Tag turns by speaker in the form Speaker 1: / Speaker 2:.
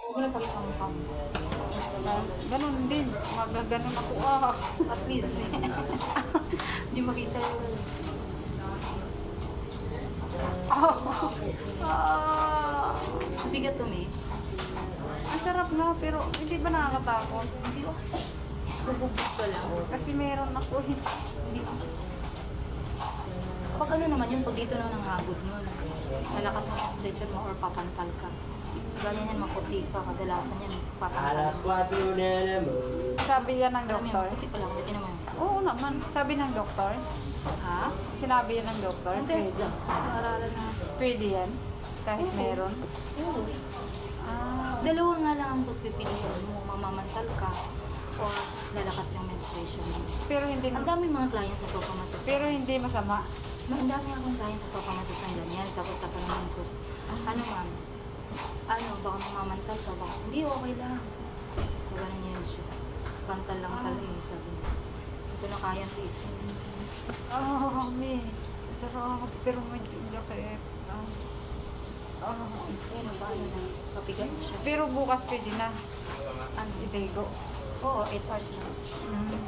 Speaker 1: Huwag mo na pakita ang mukha mo.
Speaker 2: Ganun din. Magaganon ako
Speaker 1: At least, hindi makita yun. Bigat to, me.
Speaker 2: Ang sarap nga, pero hindi ba nakakatakot?
Speaker 1: Hindi ko. Bububog ka lang.
Speaker 2: Kasi meron ako.
Speaker 1: Hindi ko. Pag ano naman yun, pag dito na ng hagod nun, malakas ang stretcher mo or papantal ka. Ganyan yan, maputi ka. Kadalasan yan, papantal.
Speaker 3: Alas 4 na naman.
Speaker 2: Sabi yan ng
Speaker 1: Alam mo
Speaker 2: doktor.
Speaker 1: yun, puti pa lang. Hindi naman.
Speaker 2: Oo naman. Sabi ng doktor.
Speaker 1: Ha?
Speaker 2: Sinabi yan ng doktor.
Speaker 1: Ang test daw. Nag-aaralan na.
Speaker 2: Pwede yan. Kahit meron.
Speaker 1: Oo. Dalawa nga lang ang pagpipilian mo. Mamamantal ka or lalakas yung menstruation mo.
Speaker 2: Pero hindi
Speaker 1: Ang dami mga client na pagpamasasabi.
Speaker 2: pero hindi masama.
Speaker 1: Ang dami akong client na pagpamasasabi ganyan. Tapos sa panahon ko, ano ma'am? Ano, baka mamamantal ka? Baka, hindi, okay lang. So, ganun yun siya. Pantal lang talaga eh, sabi niya. Hindi ko na kaya tiisin.
Speaker 2: Me. Sarap. Pero medyo sakit.
Speaker 1: Ayun, ba ano na, kapigat siya.
Speaker 2: Pero bukas pwede na.
Speaker 1: Ano?
Speaker 2: Itego.
Speaker 1: Oo, 8 hours lang.
Speaker 2: Mm.